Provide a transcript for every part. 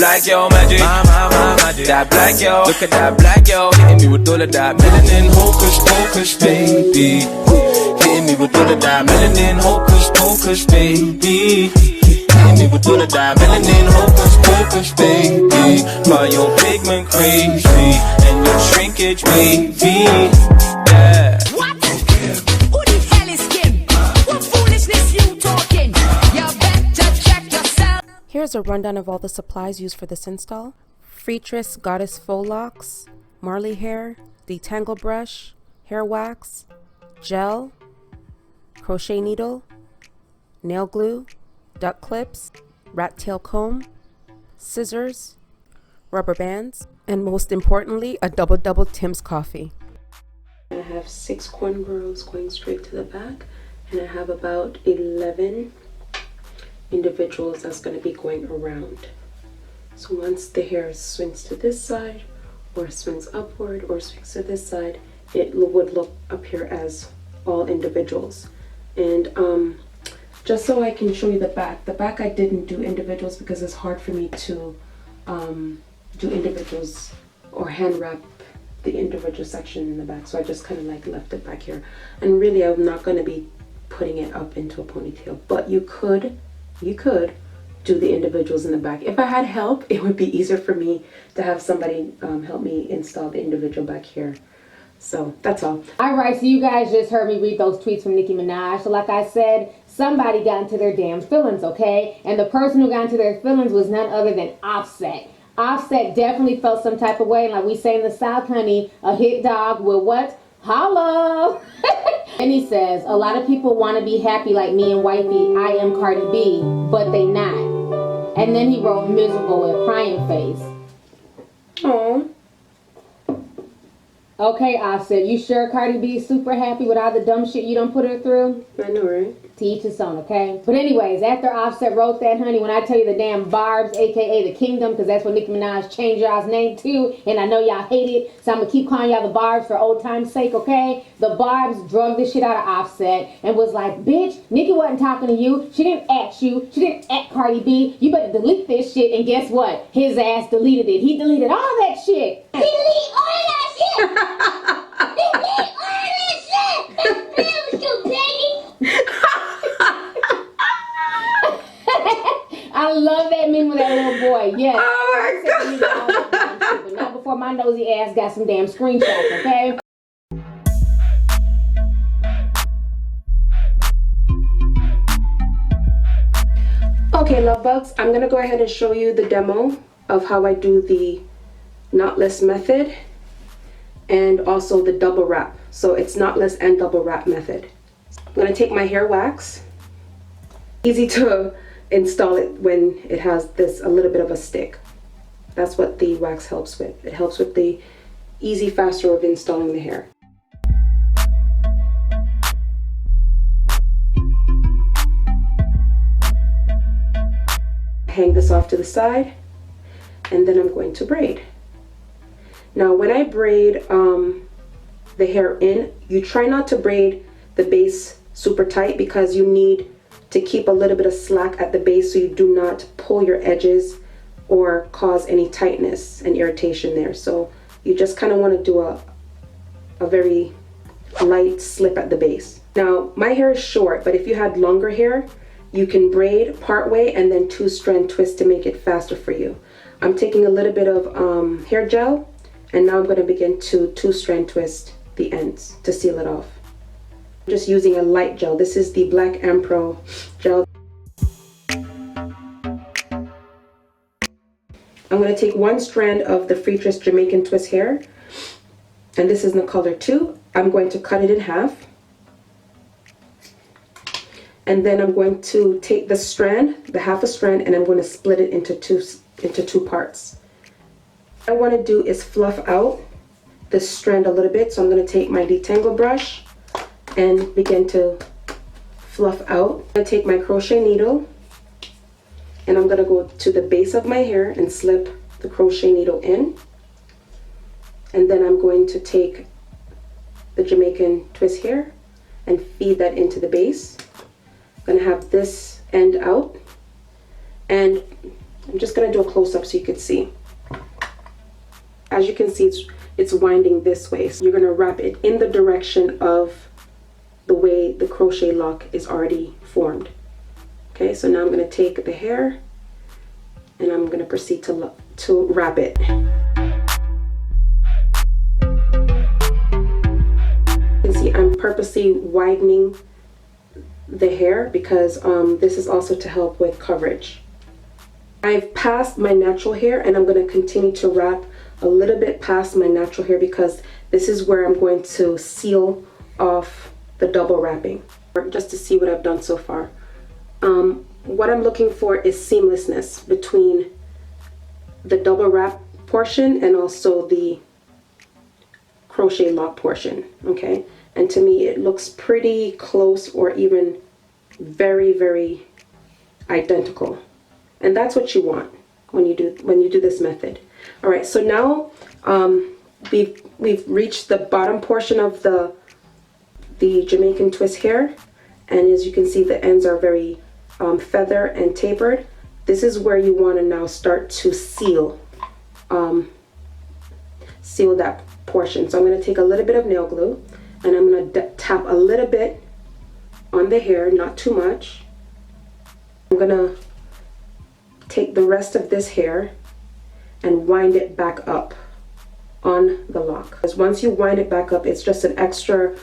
black yo magic, my magic. That black yo, look at that black yo, hitting me with all of that melanin, hocus pocus, baby. Hitting me with all of that melanin, hocus pocus, baby. Hitting me with all of that melanin, hocus pocus, baby. By your pigment crazy and your shrinkage wavy, yeah. What? Who the hell is Kim? What foolishness you talking? You better check yourself. Here's a rundown of all the supplies used for this install. FREETRESS Goddess Faux Locs, Marley hair, detangle brush, hair wax, gel, crochet needle, nail glue, duck clips, rat tail comb, scissors, rubber bands, and most importantly, a double Tim's coffee. I have 6 cornrows going straight to the back, and I have about 11 individuals that's going to be going around. So once the hair swings to this side, or swings upward, or swings to this side, it would appear as all individuals. And just so I can show you the back I didn't do individuals because it's hard for me to do individuals or hand wrap the individual section in the back, so I just kind of like left it back here. And really I'm not going to be putting it up into a ponytail, but you could do the individuals in the back. If I had help, it would be easier for me to have somebody help me install the individual back here. So that's all. Alright, so you guys just heard me read those tweets from Nicki Minaj. So like I said, somebody got into their damn feelings, okay? And the person who got into their feelings was none other than Offset. Offset definitely felt some type of way. Like we say in the South, honey, a hit dog will what? Holla! And he says, a lot of people want to be happy like me and wifey, I am Cardi B, but they not. And then he wrote miserable with crying face. Oh. Okay, Offset, you sure Cardi B is super happy with all the dumb shit you done put her through? I know, right? To each his own, okay? But anyways, after Offset wrote that, honey, when I tell you the damn Barbs, aka the Kingdom, because that's what Nicki Minaj changed y'all's name to, and I know y'all hate it, so I'm gonna keep calling y'all the Barbs for old time's sake, okay? The Barbs drugged the shit out of Offset and was like, bitch, Nicki wasn't talking to you. She didn't at you. She didn't at Cardi B. You better delete this shit. And guess what? His ass deleted it. He deleted all that shit. He deleted all that shit. He deleted all that shit. That's real, you piggy. I love that meme with that little boy. Yes. Oh my God. But not before my nosy ass got some damn screenshots, okay? Okay, love bugs, I'm gonna go ahead and show you the demo of how I do the knotless method and also the double wrap. So it's knotless and double wrap method. I'm gonna take my hair wax. Easy to install it when it has this a little bit of a stick. That's what the wax helps with. It helps with the easy, faster of installing the hair. Hang this off to the side, and then I'm going to braid. Now when I braid the hair in, you try not to braid the base super tight because you need to keep a little bit of slack at the base so you do not pull your edges or cause any tightness and irritation there. So you just kind of want to do a very light slip at the base. Now my hair is short, but if you had longer hair, you can braid part way and then 2-strand twist to make it faster for you. I'm taking a little bit of hair gel, and now I'm going to begin to 2-strand twist the ends to seal it off. I'm just using a light gel. This is the Black Ampro gel. I'm going to take 1 strand of the FREETRESS Jamaican twist hair, and this is in the color 2. I'm going to cut it in half. And then I'm going to take the strand, the half a strand, and I'm going to split it into two parts. What I want to do is fluff out this strand a little bit. So I'm going to take my detangle brush and begin to fluff out. I'm going to take my crochet needle, and I'm going to go to the base of my hair and slip the crochet needle in. And then I'm going to take the Jamaican twist hair and feed that into the base. I'm going to have this end out, and I'm just gonna do a close-up so you could see. As you can see, it's winding this way. So you're gonna wrap it in the direction of the way the crochet lock is already formed. Okay, so now I'm gonna take the hair and I'm gonna proceed to wrap it. You can see I'm purposely widening the hair because this is also to help with coverage. I've passed my natural hair and I'm going to continue to wrap a little bit past my natural hair because this is where I'm going to seal off the double wrapping, just to see what I've done so far. What I'm looking for is seamlessness between the double wrap portion and also the crochet lock portion, okay? And to me it looks pretty close or even very, very identical. And that's what you want when you do this method. All right, so now we've reached the bottom portion of the Jamaican twist hair, and as you can see, the ends are very feather and tapered. This is where you want to now start to seal that portion. So I'm going to take a little bit of nail glue and I'm going to tap a little bit on the hair, not too much. I'm going to take the rest of this hair and wind it back up on the lock. Because once you wind it back up, it's just an extra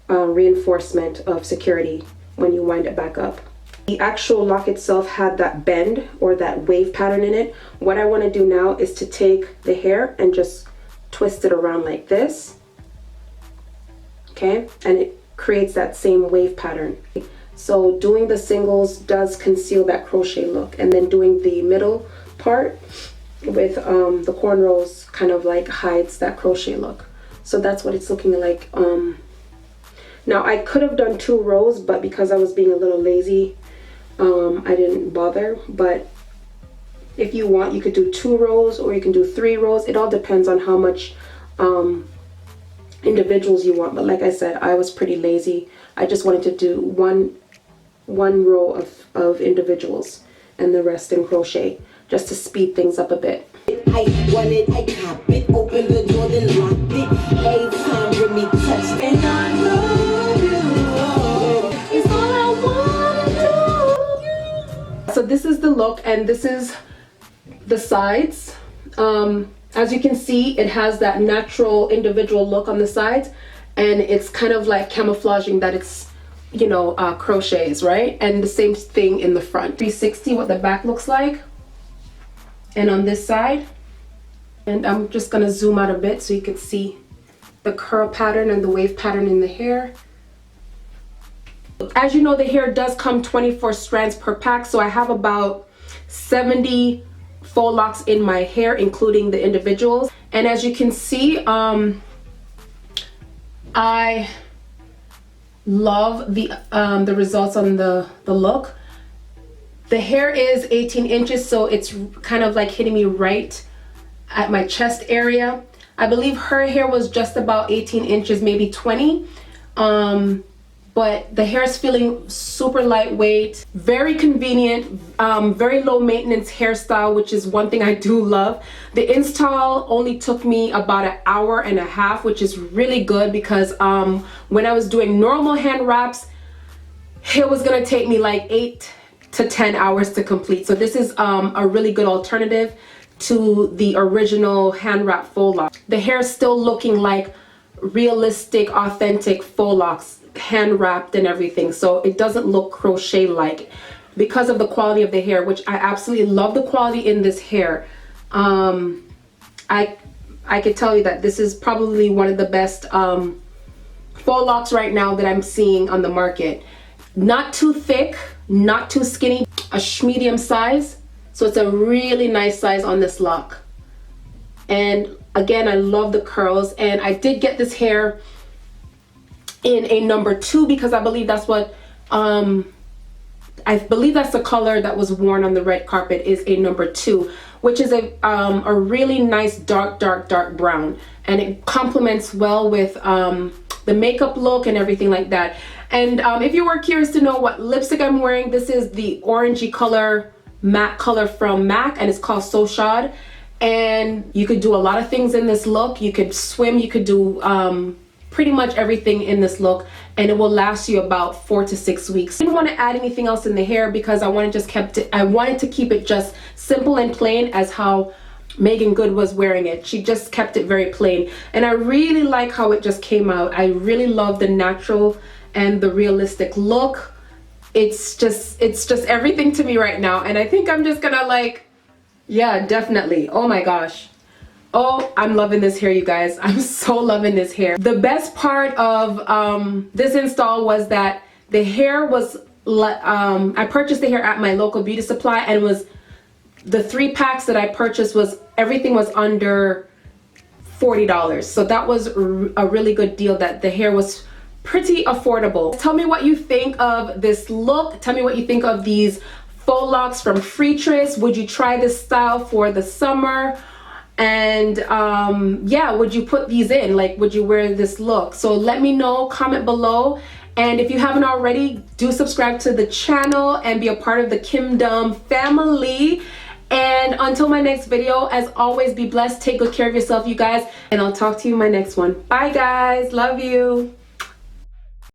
reinforcement of security when you wind it back up. The actual lock itself had that bend or that wave pattern in it. What I want to do now is to take the hair and just twist it around like this. Okay, and it creates that same wave pattern. So doing the singles does conceal that crochet look, and then doing the middle part with the cornrows kind of like hides that crochet look. So that's what it's looking like. Now I could have done 2 rows, but because I was being a little lazy, I didn't bother. But if you want, you could do 2 rows or you can do 3 rows. It all depends on how much individuals you want. But like I said, I was pretty lazy. I just wanted to do one row of individuals and the rest in crochet, just to speed things up a bit. I want it, I cop it, open the door, then lock it. Every time with me touch, and I know you. It's all I wanna do. So this is the look, and this is the sides. As you can see, it has that natural individual look on the sides, and it's kind of like camouflaging that it's, you know, crochets, right? And the same thing in the front. 360 what the back looks like, and on this side. And I'm just gonna zoom out a bit so you can see the curl pattern and the wave pattern in the hair. As you know, the hair does come 24 strands per pack, so I have about 70 faux locks in my hair, including the individuals. And as you can see, I love the results on the look. The hair is 18 inches, so it's kind of like hitting me right at my chest area. I believe her hair was just about 18 inches, maybe 20. But the hair is feeling super lightweight, very convenient, very low maintenance hairstyle, which is one thing I do love. The install only took me about an hour and a half, which is really good because when I was doing normal hand wraps, it was gonna take me like 8 to 10 hours to complete. So this is a really good alternative to the original hand wrap faux lock. The hair is still looking like realistic, authentic faux locks, hand wrapped and everything, so it doesn't look crochet like because of the quality of the hair, which I absolutely love the quality in this hair. I could tell you that this is probably one of the best faux locks right now that I'm seeing on the market. Not too thick, not too skinny, a medium size, so it's a really nice size on this lock. And again, I love the curls, and I did get this hair in a number 2 because I believe that's what I believe that's the color that was worn on the red carpet, is a number 2, which is a really nice dark brown, and it complements well with the makeup look and everything like that. And if you were curious to know what lipstick I'm wearing, this is the orangey color matte color from MAC, and it's called So Shad. And you could do a lot of things in this look. You could swim, you could do pretty much everything in this look, and it will last you about 4 to 6 weeks. I didn't want to add anything else in the hair because I wanted to keep it just simple and plain as how Meagan Good was wearing it. She just kept it very plain, and I really like how it just came out. I really love the natural and the realistic look. It's just everything to me right now, and I think I'm just gonna like, yeah, definitely. Oh my gosh. Oh, I'm loving this hair, you guys. I'm so loving this hair. The best part of this install was that the hair was, I purchased the hair at my local beauty supply, and it was, the 3 packs that I purchased was, everything was under $40. So that was a really good deal, that the hair was pretty affordable. Tell me what you think of this look. Tell me what you think of these faux locks from FREETRESS. Would you try this style for the summer? And yeah, would you put these in? Like, would you wear this look? So let me know, comment below. And if you haven't already, do subscribe to the channel and be a part of the Kimdom family. And until my next video, as always, be blessed, take good care of yourself, you guys, and I'll talk to you in my next one. Bye guys, love you.